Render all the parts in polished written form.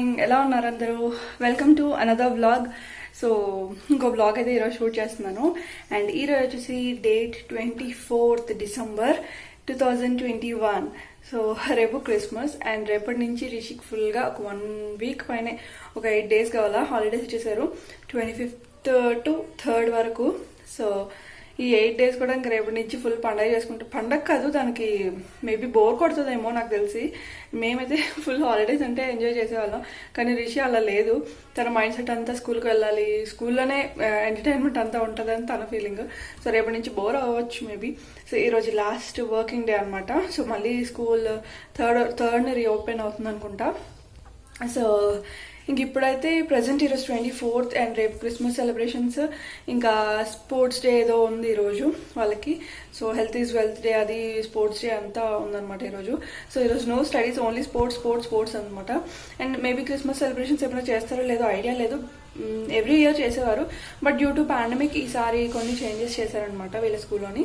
Morning ఎలా ఉన్నారు అందరూ welcome to another vlog so ఇంకో వ్లాగ్ అయితే ఈరోజు షూట్ చేస్తున్నాను అండ్ ఈరోజు వచ్చేసి డేట్ 24th December 2021 సో రేపు క్రిస్మస్ అండ్ రేపటి నుంచి రిషికి ఫుల్గా ఒక 1 week పైనే ఒక 8 days కావాలా హాలిడేస్ ఇచ్చేసారు 25th to 3rd వరకు సో ఈ 8 days కూడా ఇంకా రేపటి నుంచి ఫుల్ పండగ చేసుకుంటాం. పండగ కాదు, దానికి మేబీ బోర్ కొడుతుందేమో నాకు తెలిసి. మేమైతే ఫుల్ హాలిడేస్ అంటే ఎంజాయ్ చేసేవాళ్ళం, కానీ రిషి అలా లేదు. తన మైండ్ సెట్ అంతా స్కూల్కి వెళ్ళాలి, స్కూల్లోనే ఎంటర్టైన్మెంట్ అంతా ఉంటుందని తన ఫీలింగ్. సో రేపటి నుంచి బోర్ అవ్వచ్చు మేబీ. సో ఈరోజు లాస్ట్ వర్కింగ్ డే అనమాట. సో మళ్ళీ స్కూల్ థర్డ్ని రీఓపెన్ అవుతుంది అనుకుంటా. సో ఇంక ఇప్పుడైతే ప్రజెంట్ ఈరోజు 24th అండ్ రేపు క్రిస్మస్ సెలబ్రేషన్స్, ఇంకా స్పోర్ట్స్ డే ఏదో ఉంది ఈరోజు వాళ్ళకి. So health is wealth day, అది స్పోర్ట్స్ డే అంతా ఉందన్నమాట ఈరోజు. సో ఈరోజు నో స్టడీస్, ఓన్లీ స్పోర్ట్స్ అనమాట. అండ్ మేబీ క్రిస్మస్ సెలబ్రేషన్స్ ఎప్పుడైనా చేస్తారో లేదో ఐడియా లేదు. ఎవ్రీ ఇయర్ చేసేవారు, బట్ డ్యూ టు పాండమిక్ ఈసారి కొన్ని చేంజెస్ చేశారనమాట వీళ్ళ స్కూల్లోని.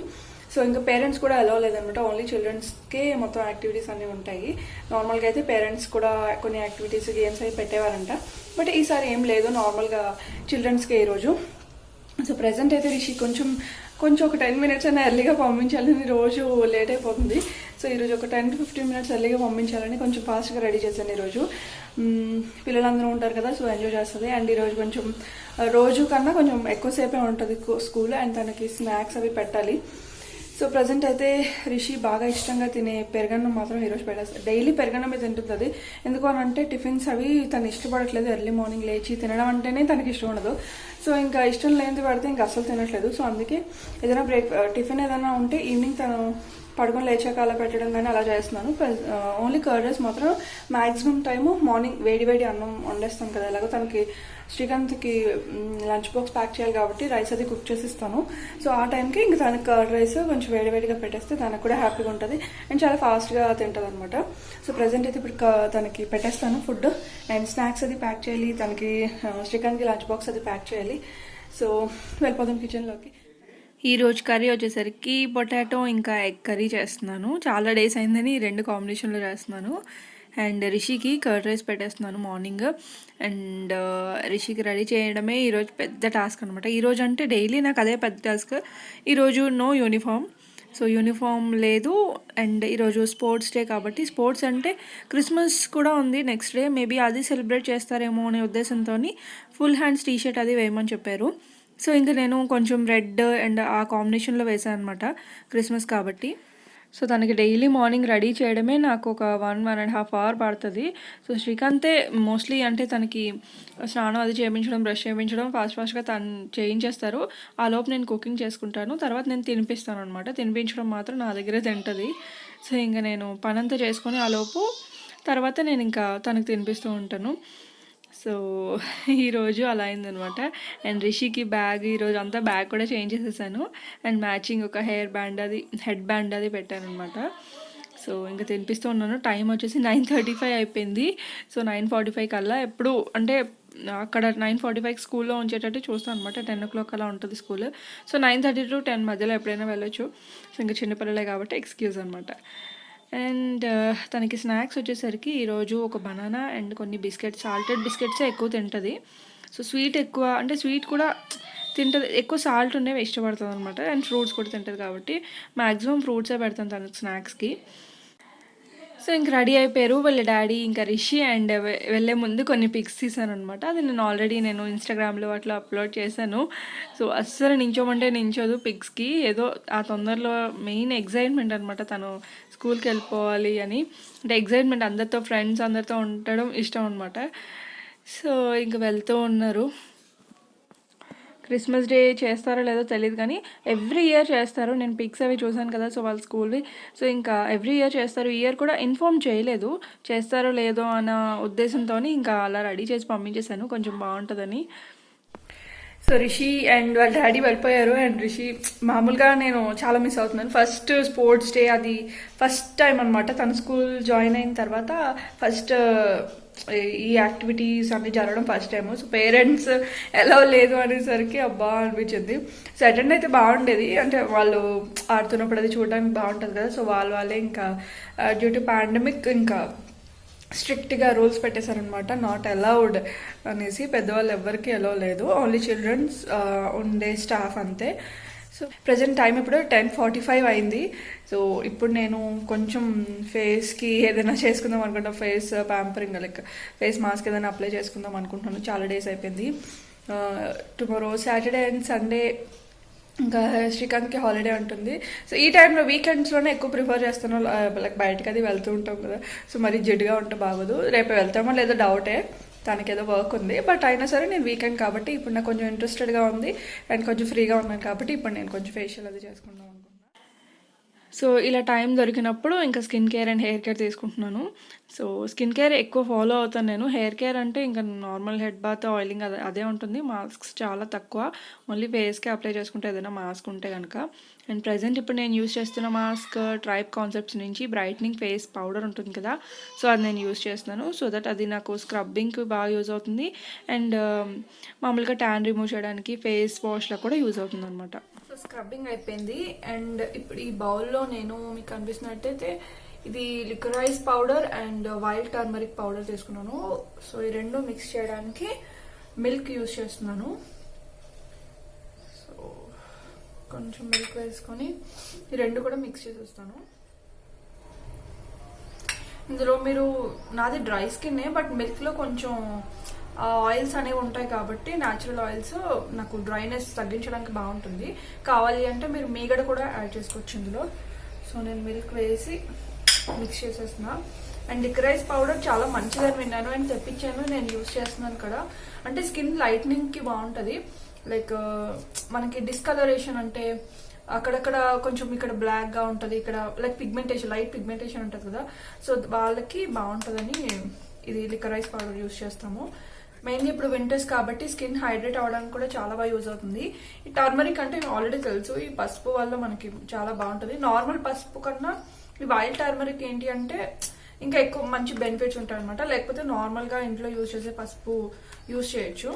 సో ఇంకా పేరెంట్స్ కూడా అలౌ లేదనమాట, ఓన్లీ చిల్డ్రన్స్కే మొత్తం యాక్టివిటీస్ అన్నీ ఉంటాయి. నార్మల్గా అయితే పేరెంట్స్ కూడా కొన్ని యాక్టివిటీస్ గేమ్స్ అవి పెట్టేవారంట, బట్ ఈసారి ఏం లేదు, నార్మల్గా చిల్డ్రన్స్కే ఈరోజు. సో ప్రజెంట్ అయితే రిషి కొంచెం ఒక 10 minutes అయినా ఎర్లీగా పంపించాలని, రోజు లేట్ అయిపోతుంది. సో ఈరోజు ఒక 10 to 15 minutes ఎర్లీగా పంపించాలని కొంచెం ఫాస్ట్గా రెడీ చేశాను ఈరోజు. పిల్లలందరూ ఉంటారు కదా, సో ఎంజాయ్ చేస్తుంది. అండ్ ఈరోజు కొంచెం రోజు కన్నా కొంచెం ఎక్కువసేపే ఉంటుంది స్కూల్, అండ్ తనకి స్నాక్స్ అవి పెట్టాలి. సో ప్రజెంట్ అయితే రిషి బాగా ఇష్టంగా తినే పెరగన్నం మాత్రం ఈరోజు పెట్టేస్తాను. డైలీ పెరగన్నమే తింటుంది. ఎందుకు అని అంటే టిఫిన్స్ అవి తను ఇష్టపడట్లేదు. ఎర్లీ మార్నింగ్ లేచి తినడం అంటేనే తనకి ఇష్టం ఉండదు. సో ఇంకా ఇష్టం లేనిది పడితే ఇంకా అస్సలు తినట్లేదు. సో అందుకే ఏదైనా టిఫిన్ ఏదైనా ఉంటే ఈవినింగ్ తను పడుకొని లేచాక అలా పెట్టడం కానీ అలా చేస్తున్నాను. ఓన్లీ కర్డ్ రైస్ మాత్రం మ్యాక్సిమం టైము మార్నింగ్ వేడి అన్నం వండేస్తాను కదా, ఎలాగో తనకి శ్రీకాంత్కి లంచ్ బాక్స్ ప్యాక్ చేయాలి కాబట్టి రైస్ అది కుక్ చేసి ఇస్తాను. సో ఆ టైంకి ఇంక తనకి కర్డ్ రైస్ కొంచెం వేడిగా పెట్టేస్తే తనకు కూడా హ్యాపీగా ఉంటుంది అండ్ చాలా ఫాస్ట్గా తింటుంది అనమాట. సో ప్రజెంట్ అయితే ఇప్పుడు తనకి పెట్టేస్తాను ఫుడ్ అండ్ స్నాక్స్ అది ప్యాక్ చేయాలి. తనకి శ్రీకాంత్కి లంచ్ బాక్స్ అది ప్యాక్ చేయాలి. సో వెళ్ళిపోదాం కిచెన్లోకి. ఈరోజు కర్రీ వచ్చేసరికి పొటాటో ఇంకా ఎగ్ కర్రీ చేస్తున్నాను. చాలా డేస్ అయిందని ఈ 2 కాంబినేషన్లో చేస్తున్నాను. అండ్ రిషికి కర్డ్ రైస్ పెట్టేస్తున్నాను మార్నింగ్. అండ్ రిషికి రెడీ చేయడమే ఈరోజు పెద్ద టాస్క్ అనమాట. ఈరోజు అంటే డైలీ నాకు అదే పెద్ద టాస్క్. ఈరోజు నో యూనిఫామ్, సో యూనిఫామ్ లేదు. అండ్ ఈరోజు స్పోర్ట్స్ డే కాబట్టి, స్పోర్ట్స్ అంటే క్రిస్మస్ కూడా ఉంది నెక్స్ట్ డే, మేబీ అది సెలబ్రేట్ చేస్తారేమో అనే ఉద్దేశంతో ఫుల్ హ్యాండ్స్ టీషర్ట్ అది వేయమని చెప్పారు. సో ఇంకా నేను కొంచెం రెడ్ అండ్ ఆ కాంబినేషన్లో వేసాను అనమాట క్రిస్మస్ కాబట్టి. సో తనకి డైలీ మార్నింగ్ రెడీ చేయడమే నాకు ఒక 1.5 hours పడుతుంది. సో శ్రీకాంతే మోస్ట్లీ అంటే తనకి స్నానం అది చేయించడం, బ్రష్ చేయించడం ఫాస్ట్గా తను చేయించేస్తారు. ఆ లోపు నేను కుకింగ్ చేసుకుంటాను, తర్వాత నేను తినిపిస్తాను అనమాట. తినిపించడం మాత్రం నా దగ్గరే తింటుంది. సో ఇంకా నేను పనంతా చేసుకొని ఆ లోపు తర్వాత నేను ఇంకా తనకు తినిపిస్తూ ఉంటాను. సో ఈరోజు అలా అయిందనమాట. అండ్ రిషికి బ్యాగ్ ఈరోజు అంతా బ్యాగ్ కూడా చేంజ్ చేసేసాను అండ్ మ్యాచింగ్ ఒక హెడ్ బ్యాండ్ అది పెట్టాను అనమాట. సో ఇంకా తినిపిస్తూ ఉన్నాను. టైం వచ్చేసి 9:35 అయిపోయింది. సో 9:45 కల్లా ఎప్పుడు అంటే అక్కడ 9:45 స్కూల్లో ఉంచేటట్టు చూస్తాను అనమాట. 10 o'clock అలా ఉంటుంది స్కూల్. సో 9:30 to 10 మధ్యలో ఎప్పుడైనా వెళ్ళొచ్చు. సో ఇంకా చిన్నపిల్లలే కాబట్టి ఎక్స్క్యూజ్ అనమాట. అండ్ తనకి స్నాక్స్ వచ్చేసరికి ఈరోజు ఒక బనానా అండ్ కొన్ని బిస్కెట్స్, సాల్టెడ్ బిస్కెట్సే ఎక్కువ తింటుంది. సో స్వీట్ ఎక్కువ అంటే స్వీట్ కూడా తింటుంది, ఎక్కువ సాల్ట్ ఉండేవి ఇష్టపడుతుంది అనమాట. అండ్ ఫ్రూట్స్ కూడా తింటుంది కాబట్టి మ్యాక్సిమం ఫ్రూట్సే పెడతాను తనకి స్నాక్స్కి. సో ఇంక రెడీ అయిపోయారు వాళ్ళ డాడీ ఇంకా రిషి. అండ్ వెళ్ళే ముందు కొన్ని పిక్స్ తీసాను అనమాట. అది నేను ఆల్రెడీ ఇన్స్టాగ్రామ్లో అట్లా అప్లోడ్ చేశాను. సో అస్సలు నించోమంటే నించోదు పిక్స్కి. ఏదో ఆ తొందరలో మెయిన్ ఎగ్జైట్మెంట్ అనమాట, తను స్కూల్కి వెళ్ళిపోవాలి అని. అంటే ఎగ్జైట్మెంట్, అందరితో ఫ్రెండ్స్ అందరితో ఉండడం ఇష్టం అనమాట. సో ఇంక వెళ్తూ ఉన్నారు. క్రిస్మస్ డే చేస్తారో లేదో తెలియదు కానీ ఎవ్రీ ఇయర్ చేస్తారు. నేను పిక్స్ అవి చూసాను కదా, సో వాళ్ళ స్కూల్వి. సో ఇంకా ఎవ్రీ ఇయర్ చేస్తారు. ఈ ఇయర్ కూడా ఇన్ఫార్మ్ చేయలేదు చేస్తారో లేదో అన్న ఉద్దేశంతో ఇంకా అలా రెడీ చేసి పంపించేశాను, కొంచెం బాగుంటుందని. సో రిషి అండ్ వాళ్ళ డాడీ వెళ్ళిపోయారు. అండ్ రిషి మామూలుగా నేను చాలా మిస్ అవుతున్నాను. ఫస్ట్ స్పోర్ట్స్ డే, అది ఫస్ట్ టైం అనమాట తను స్కూల్ జాయిన్ అయిన తర్వాత ఫస్ట్ ఈ యాక్టివిటీస్ అన్నీ జరగడం ఫస్ట్ టైము. సో పేరెంట్స్ ఎలా లేదు అనేసరికి అబ్బా అనిపించింది. సో అటెండ్ అయితే బాగుండేది, అంటే వాళ్ళు ఆడుతున్నప్పుడు అది చూడడానికి బాగుంటుంది కదా. సో వాళ్ళే ఇంకా డ్యూ టు పాండమిక్ ఇంకా స్ట్రిక్ట్గా రూల్స్ పెట్టేశారనమాట, నాట్ అలౌడ్ అనేసి. పెద్దవాళ్ళు ఎవరికి అలౌ లేదు, ఓన్లీ చిల్డ్రన్స్ ఉండే స్టాఫ్ అంతే. సో ప్రజెంట్ టైం ఇప్పుడు 10:45 అయింది. సో ఇప్పుడు నేను కొంచెం ఫేస్కి ఏదైనా చేసుకుందాం అనుకుంటా, face pampering like face mask ఏదైనా అప్లై చేసుకుందాం అనుకుంటున్నాను. చాలా డేస్ అయిపోయింది. టుమారో సాటర్డే అండ్ సండే ఇంకా శ్రీకాంత్కి హాలిడే ఉంటుంది. సో ఈ టైంలో వీకెండ్స్లోనే ఎక్కువ ప్రిఫర్ చేస్తాను, లైక్ బయటకు అది వెళ్తూ ఉంటాం కదా. సో మరి జిడ్డుగా ఉంటే బాగోదు. రేపు వెళ్తామో లేదో డౌటే, తనకి ఏదో వర్క్ ఉంది. బట్ అయినా సరే నేను వీకెండ్ కాబట్టి ఇప్పుడు నాకు కొంచెం ఇంట్రెస్టెడ్గా ఉంది అండ్ కొంచెం ఫ్రీగా ఉన్నాను కాబట్టి ఇప్పుడు నేను కొంచెం ఫేషియల్ అది చేసుకుందాం అనుకుంటున్నాను. సో ఇలా టైం దొరికినప్పుడు ఇంకా skin care and hair care తీసుకుంటున్నాను. సో స్కిన్ కేర్ ఎక్కువ ఫాలో అవుతాను నేను. హెయిర్ కేర్ అంటే ఇంకా నార్మల్ హెడ్ బాత్ ఆయిలింగ్ అదే ఉంటుంది. మాస్క్స్ చాలా తక్కువ, ఓన్లీ ఫేస్కే అప్లై చేసుకుంటే ఏదైనా మాస్క్ ఉంటే కనుక. అండ్ ప్రజెంట్ ఇప్పుడు నేను యూస్ చేస్తున్న మాస్క్ ట్రైబ్ కాన్సెప్ట్స్ నుంచి బ్రైట్నింగ్ ఫేస్ పౌడర్ ఉంటుంది కదా, సో అది నేను యూస్ చేస్తున్నాను. సో దట్ అది నాకు స్క్రబ్బింగ్కి బాగా యూజ్ అవుతుంది అండ్ మామూలుగా ట్యాన్ రిమూవ్ చేయడానికి ఫేస్ వాష్లో కూడా యూజ్ అవుతుంది అనమాట. సో స్క్రబ్బింగ్ అయిపోయింది అండ్ ఇప్పుడు ఈ బౌల్లో నేను మీకు కనిపిస్తున్నట్టయితే ఇది liquorice powder and wild turmeric powder తీసుకున్నాను. సో ఈ రెండు మిక్స్ చేయడానికి మిల్క్ యూజ్ చేస్తున్నాను. సో కొంచెం మిల్క్ వేసుకొని ఈ రెండు కూడా మిక్స్ చేసేస్తాను. ఇందులో మీరు నాది డ్రై స్కిన్నే, బట్ మిల్క్లో కొంచెం ఆయిల్స్ అనేవి ఉంటాయి కాబట్టి న్యాచురల్ ఆయిల్స్ నాకు డ్రైనెస్ తగ్గించడానికి బాగుంటుంది. కావాలి అంటే మీరు మీగడ కూడా యాడ్ చేసుకోవచ్చు ఇందులో. సో నేను మిల్క్ వేసి మిక్స్ చేసేస్తున్నా. అండ్ లిక్వరైజ్ పౌడర్ చాలా మంచిదని విన్నాను అండ్ తెప్పించాను, నేను యూస్ చేస్తున్నాను కదా. అంటే స్కిన్ లైట్నింగ్కి బాగుంటుంది. లైక్ మనకి డిస్కలరేషన్ అంటే అక్కడక్కడ కొంచెం ఇక్కడ బ్లాక్గా ఉంటుంది, ఇక్కడ లైక్ పిగ్మెంటేషన్ లైట్ పిగ్మెంటేషన్ ఉంటుంది కదా, సో వాళ్ళకి బాగుంటుందని ఇది లిక్వరైజ్ పౌడర్ యూస్ చేస్తాము. మెయిన్లీ ఇప్పుడు వింటర్స్ కాబట్టి స్కిన్ హైడ్రేట్ అవ్వడానికి కూడా చాలా బాగా యూజ్ అవుతుంది. ఈ టర్మరిక్ అంటే ఆల్రెడీ తెలుసు, ఈ పసుపు వల్ల మనకి చాలా బాగుంటుంది. నార్మల్ పసుపు కన్నా ఈ వైల్డ్ టర్మరిక్ ఏంటి అంటే ఇంకా ఎక్కువ మంచి బెనిఫిట్స్ ఉంటాయి అనమాట. లేకపోతే నార్మల్గా ఇంట్లో యూజ్ చేసే పసుపు యూజ్ చేయొచ్చు,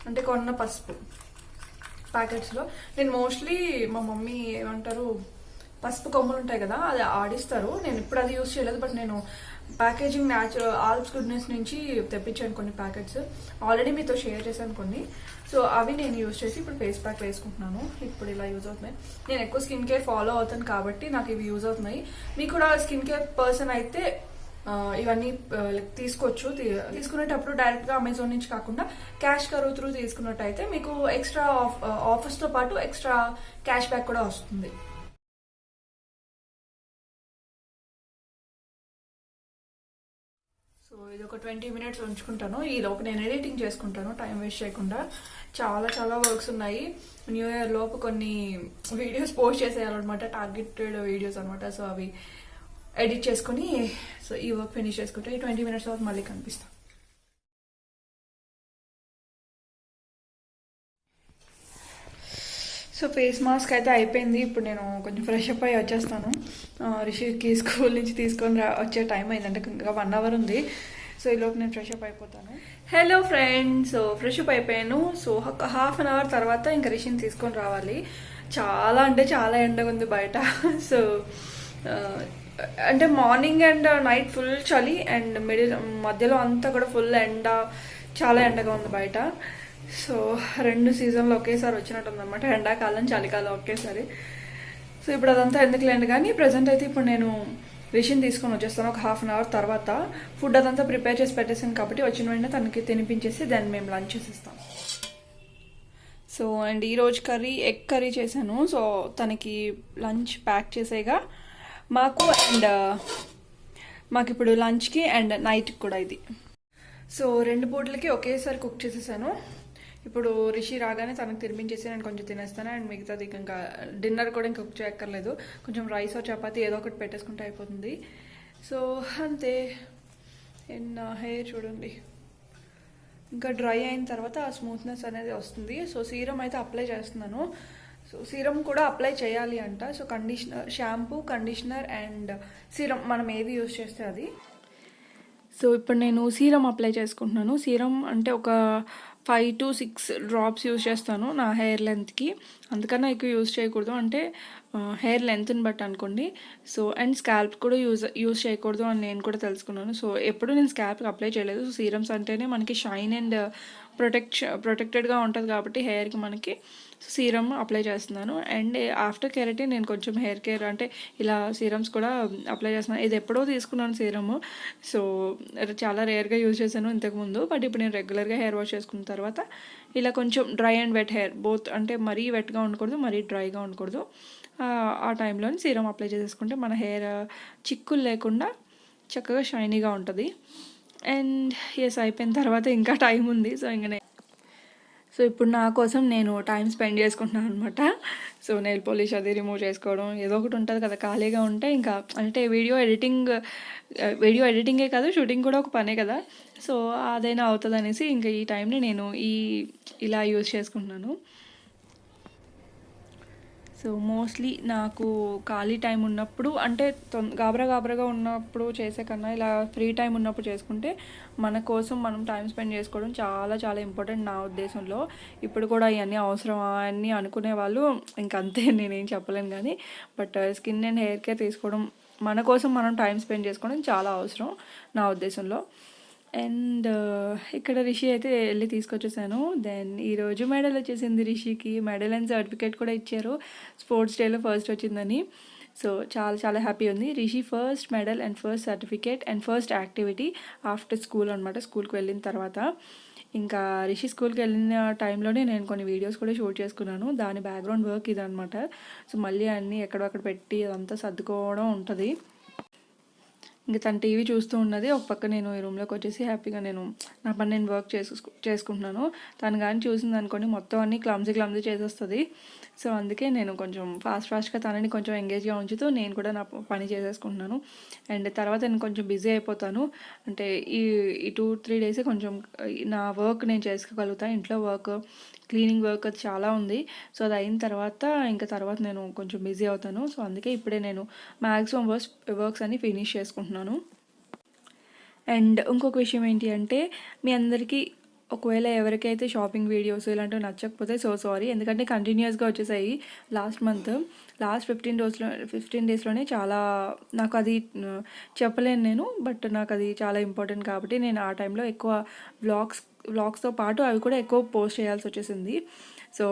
అంటే కొన్న పసుపు ప్యాకెట్స్లో. నేను మోస్ట్లీ మా మమ్మీ ఏమంటారు పసుపు కొమ్ములు ఉంటాయి కదా, అది ఆడిస్తారు. నేను ఇప్పుడు అది యూజ్ చేయలేదు, బట్ నేను ప్యాకేజింగ్ న్యాచురల్ ఆల్స్ గుడ్నెస్ నుంచి తెప్పించాను కొన్ని ప్యాకెట్స్, ఆల్రెడీ మీతో షేర్ చేశాను కొన్ని. సో అవి నేను యూజ్ చేసి ఇప్పుడు ఫేస్ ప్యాక్ వేసుకుంటున్నాను. ఇప్పుడు ఇలా యూజ్ అవుతున్నాయి. నేను ఎక్కువ స్కిన్ కేర్ ఫాలో అవుతాను కాబట్టి నాకు ఇవి యూజ్ అవుతున్నాయి. మీకు కూడా స్కిన్ కేర్ పర్సన్ అయితే ఇవన్నీ తీసుకోవచ్చు. తీసుకునేటప్పుడు డైరెక్ట్గా అమెజాన్ నుంచి కాకుండా క్యాష్కరో త్రూ తీసుకున్నట్టయితే మీకు ఎక్స్ట్రా ఆఫర్స్తో పాటు ఎక్స్ట్రా క్యాష్ బ్యాక్ కూడా వస్తుంది. సో ఇది ఒక 20 minutes ఉంచుకుంటాను. ఈ లోపు నేను ఎడిటింగ్ చేసుకుంటాను టైం వేస్ట్ చేయకుండా. చాలా చాలా వర్క్స్ ఉన్నాయి. న్యూ ఇయర్ లోపు కొన్ని వీడియోస్ పోస్ట్ చేసేయాలన్నమాట, టార్గెటెడ్ వీడియోస్ అనమాట. సో అవి ఎడిట్ చేసుకుని సో ఈ వర్క్ ఫినిష్ చేసుకుంటే ఈ 20 minutes తర్వాత మళ్ళీ కనిపిస్తాను. సో ఫేస్ మాస్క్ అయితే అయిపోయింది. ఇప్పుడు నేను కొంచెం ఫ్రెష్ అప్ అయ్యి వచ్చేస్తాను. రిషికి స్కూల్ నుంచి తీసుకొని వచ్చే టైం అయిందంటే ఇంకా 1 hour ఉంది. సో ఈలోపు నేను ఫ్రెష్ అప్ అయిపోతాను. Hello friends, so fresh up అయిపోయాను. సో ఒక 1/2 hour తర్వాత ఇంకా రిషిని తీసుకొని రావాలి. చాలా అంటే చాలా ఎండగా ఉంది బయట. సో అంటే మార్నింగ్ అండ్ నైట్ ఫుల్ చలి అండ్ మధ్యలో అంతా కూడా ఫుల్ ఎండ, చాలా ఎండగా ఉంది బయట. సో 2 సీజన్లు ఒకేసారి వచ్చినట్టు ఉందన్నమాట, ఎండాకాలం చలికాలం ఒకేసారి. సో ఇప్పుడు అదంతా ఎందుకులేండి కానీ ప్రజెంట్ అయితే ఇప్పుడు నేను రిషిని తీసుకొని వచ్చేస్తాను. ఒక 1/2 hour తర్వాత ఫుడ్ అదంతా ప్రిపేర్ చేసి పెట్టేసాను కాబట్టి వచ్చిన వెంటనే తనకి తినిపించేసి దాన్ని మేము లంచ్ చేసేస్తాం. సో అండ్ ఈరోజు కర్రీ ఎగ్ కర్రీ చేశాను. సో తనకి లంచ్ ప్యాక్ చేసేగా మాకు అండ్ మాకు ఇప్పుడు లంచ్కి అండ్ నైట్కి కూడా ఇది. సో 2 పూటలకి ఒకేసారి కుక్ చేసేసాను. ఇప్పుడు రిషి రాగానే తనకు తినిపించేసి నేను కొంచెం తినేస్తాను అండ్ మిగతాది ఇంకా డిన్నర్ కూడా ఇంకా కుక్ చేయక్కర్లేదు. కొంచెం రైస్ చపాతీ ఏదో ఒకటి పెట్టేసుకుంటే అయిపోతుంది. సో అంతే. అండ్ హెయిర్ చూడండి ఇంకా డ్రై అయిన తర్వాత ఆ స్మూత్నెస్ అనేది వస్తుంది. సో సీరం అయితే అప్లై చేస్తున్నాను. సో సీరం కూడా అప్లై చేయాలి అంట. So conditioner, shampoo, conditioner and serum మనం ఏది యూజ్ చేస్తే అది. సో ఇప్పుడు నేను సీరం అప్లై చేసుకుంటున్నాను. సీరం అంటే ఒక 5 to 6 డ్రాప్స్ యూజ్ చేస్తాను నా హెయిర్ లెంత్కి. అందుకన్నా ఎక్కువ యూజ్ చేయకూడదు, అంటే హెయిర్ లెంత్ని బట్టి అనుకోండి. సో అండ్ స్కాల్ప్ కూడా యూజ్ చేయకూడదు అని నేను కూడా తెలుసుకున్నాను. సో ఎప్పుడు నేను స్కాల్ప్కి అప్లై చేయలేదు. సో సీరమ్స్ అంటేనే మనకి షైన్ అండ్ ప్రొటెక్టెడ్గా ఉంటుంది కాబట్టి హెయిర్కి మనకి సీరమ్ అప్లై చేస్తున్నాను. అండ్ ఆఫ్టర్ కెరటిన్ నేను కొంచెం హెయిర్ కేర్ అంటే ఇలా సీరమ్స్ కూడా అప్లై చేస్తున్నాను. ఇది ఎప్పుడో తీసుకున్నాను సీరము. సో చాలా రేర్గా యూజ్ చేశాను ఇంతకుముందు. బట్ ఇప్పుడు నేను రెగ్యులర్గా హెయిర్ వాష్ చేసుకున్న తర్వాత ఇలా కొంచెం dry and wet hair both, అంటే మరీ వెట్గా ఉండకూడదు, మరీ డ్రైగా ఉండకూడదు. ఆ టైంలో సీరం అప్లై చేసేసుకుంటే మన హెయిర్ చిక్కులు లేకుండా చక్కగా షైనీగా ఉంటుంది. అండ్ ఎస్ అయిపోయిన తర్వాత ఇంకా టైం ఉంది. సో ఇప్పుడు నా కోసం నేను టైం స్పెండ్ చేసుకుంటున్నాను అనమాట. సో నెయిల్ పాలిష్ అది రిమూవ్ చేసుకోవడం ఏదో ఒకటి ఉంటుంది కదా, ఖాళీగా ఉంటే ఇంకా అంటే వీడియో ఎడిటింగే కాదు, షూటింగ్ కూడా ఒక పనే కదా. సో అదైనా అవుతుంది అనేసి ఇంకా ఈ టైంని నేను ఇలా యూజ్ చేసుకుంటున్నాను. సో మోస్ట్లీ నాకు ఖాళీ టైం ఉన్నప్పుడు, అంటే గాబరాగా ఉన్నప్పుడు చేసే కన్నా ఇలా ఫ్రీ టైం ఉన్నప్పుడు చేసుకుంటే మన కోసం మనం టైం స్పెండ్ చేసుకోవడం చాలా చాలా ఇంపార్టెంట్ నా ఉద్దేశంలో. ఇప్పుడు కూడా ఇవన్నీ అవసరమా అని అనుకునే వాళ్ళు ఇంకంతే, నేనేం చెప్పలేను. కానీ but skin and hair care తీసుకోవడం, మన కోసం మనం టైం స్పెండ్ చేసుకోవడం చాలా అవసరం నా ఉద్దేశంలో. అండ్ ఇక్కడ రిషి అయితే వెళ్ళి తీసుకొచ్చేసాను. దెన్ ఈరోజు మెడల్ వచ్చేసింది రిషికి. మెడల్ అండ్ సర్టిఫికేట్ కూడా ఇచ్చారు, స్పోర్ట్స్ డేలో ఫస్ట్ వచ్చిందని. సో చాలా చాలా హ్యాపీ ఉంది. Rishi first medal and first certificate and first activity after school అనమాట. స్కూల్కి వెళ్ళిన తర్వాత ఇంకా రిషి స్కూల్కి వెళ్ళిన టైంలోనే నేను కొన్ని వీడియోస్ కూడా షూట్ చేసుకున్నాను. దాని బ్యాక్గ్రౌండ్ వర్క్ ఇదనమాట. సో మళ్ళీ అన్నీ ఎక్కడొక్కడ పెట్టి అదంతా సర్దుకోవడం ఉంటుంది. ఇంకా తను టీవీ చూస్తూ ఉన్నది. ఒక పక్క నేను ఈ రూమ్లోకి వచ్చేసి హ్యాపీగా నేను నా పని నేను వర్క్ చేసుకుంటున్నాను. తను కానీ చూసింది అనుకోండి మొత్తం అన్నీ క్లమ్జీ చేసేస్తుంది. సో అందుకే నేను కొంచెం ఫాస్ట్గా తనని కొంచెం ఎంగేజ్గా ఉంచుతూ నేను కూడా నా పని చేసేసుకుంటున్నాను. అండ్ తర్వాత నేను కొంచెం బిజీ అయిపోతాను. అంటే ఈ 2-3 డేసే కొంచెం నా వర్క్ నేను చేసుకోగలుగుతాను. ఇంట్లో వర్క్, క్లీనింగ్ వర్క్ అది చాలా ఉంది. సో అది అయిన తర్వాత నేను కొంచెం బిజీ అవుతాను. సో అందుకే ఇప్పుడే నేను మ్యాక్సిమం వర్క్స్ అన్ని ఫినిష్ చేసుకుంటున్నాను. అండ్ ఇంకొక విషయం ఏంటి అంటే, మీ అందరికీ ఒకవేళ ఎవరికైతే షాపింగ్ వీడియోస్ ఇలాంటివి నచ్చకపోతే సో సారీ. ఎందుకంటే కంటిన్యూస్గా వచ్చేసాయి లాస్ట్ 15 డేస్లోనే చాలా నాకు అది చెప్పలేను నేను. బట్ నాకు అది చాలా ఇంపార్టెంట్ కాబట్టి నేను ఆ టైంలో ఎక్కువ వ్లాగ్స్తో పాటు అవి కూడా ఎక్కువ పోస్ట్ చేయాల్సి వచ్చేసింది. సో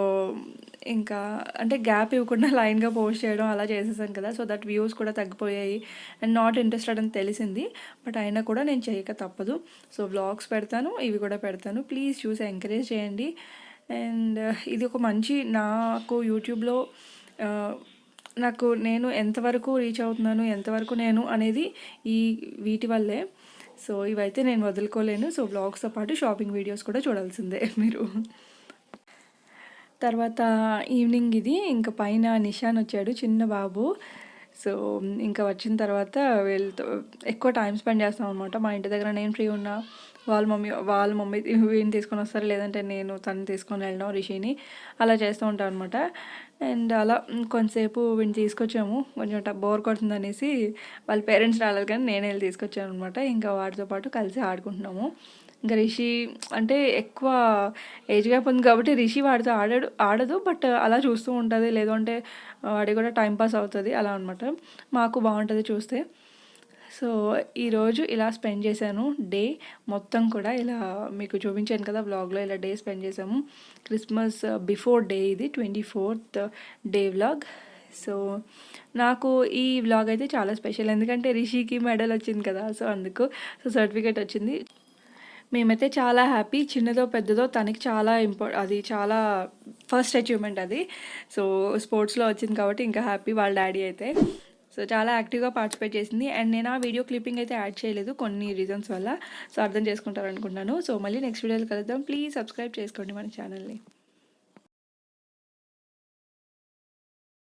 ఇంకా అంటే గ్యాప్ ఇవ్వకుండా లైన్గా పోస్ట్ చేయడం అలా చేసేసాను కదా. సో దట్ వ్యూస్ కూడా తగ్గిపోయాయి అండ్ నాట్ ఇంట్రెస్టెడ్ అని తెలిసింది. బట్ అయినా కూడా నేను చేయక తప్పదు. సో వ్లాగ్స్ పెడతాను, ఇవి కూడా పెడతాను. ప్లీజ్ చూసి ఎంకరేజ్ చేయండి. అండ్ ఇది ఒక మంచి, నాకు యూట్యూబ్లో నేను ఎంతవరకు రీచ్ అవుతున్నాను, ఎంతవరకు నేను అనేది వీటి వల్లే. సో ఇవైతే నేను వదులుకోలేను. సో వ్లాగ్స్తో పాటు షాపింగ్ వీడియోస్ కూడా చూడాల్సిందే మీరు. తర్వాత ఈవినింగ్ ఇది ఇంకా పైన నిషాన్ వచ్చాడు, చిన్న బాబు. సో ఇంకా వచ్చిన తర్వాత వీళ్ళతో ఎక్కువ టైం స్పెండ్ చేస్తాం అనమాట. మా ఇంటి దగ్గర నేను ఫ్రీ ఉన్నా వాళ్ళ మమ్మీ వీడిని తీసుకొని వస్తారు, లేదంటే నేను తను తీసుకొని వెళ్ళడం రిషిని అలా చేస్తూ ఉంటాను అనమాట. అండ్ అలా కొంతసేపు వీడిని తీసుకొచ్చాము, కొంచెం బోర్ కొడుతుంది అనేసి వాళ్ళ పేరెంట్స్ రాలేదు కానీ నేనే వెళ్ళి తీసుకొచ్చాను అనమాట. ఇంకా వాటితో పాటు కలిసి ఆడుకుంటున్నాము. ఇంకా రిషి అంటే ఎక్కువ ఏజ్ గ్యాప్ ఉంది కాబట్టి రిషి వాడితో ఆడదు. బట్ అలా చూస్తూ ఉంటుంది, లేదంటే వాడి కూడా టైంపాస్ అవుతుంది అలా అనమాట. మాకు బాగుంటుంది చూస్తే. సో ఈరోజు ఇలా స్పెండ్ చేశాను డే మొత్తం కూడా. ఇలా మీకు చూపించాను కదా వ్లాగ్లో, ఇలా డే స్పెండ్ చేసాము. క్రిస్మస్ బిఫోర్ డే ఇది 24th డే వ్లాగ్. సో నాకు ఈ వ్లాగ్ అయితే చాలా స్పెషల్, ఎందుకంటే రిషికి మెడల్ వచ్చింది కదా. సో సో సర్టిఫికేట్ వచ్చింది. మేమైతే చాలా హ్యాపీ. చిన్నదో పెద్దదో తనకి చాలా అది చాలా ఫస్ట్ అచీవ్మెంట్ అది. సో స్పోర్ట్స్లో వచ్చింది కాబట్టి ఇంకా హ్యాపీ వాళ్ళ డాడీ అయితే. సో చాలా యాక్టివ్గా పార్టిసిపేట్ చేసింది. అండ్ నేను ఆ వీడియో క్లిప్పింగ్ అయితే యాడ్ చేయలేదు కొన్ని రీజన్స్ వల్ల. సో అర్థం చేసుకుంటారు అనుకుంటున్నాను. సో మళ్ళీ నెక్స్ట్ వీడియోలో కలుద్దాం. ప్లీజ్ సబ్స్క్రైబ్ చేసుకోండి మన ఛానల్ని.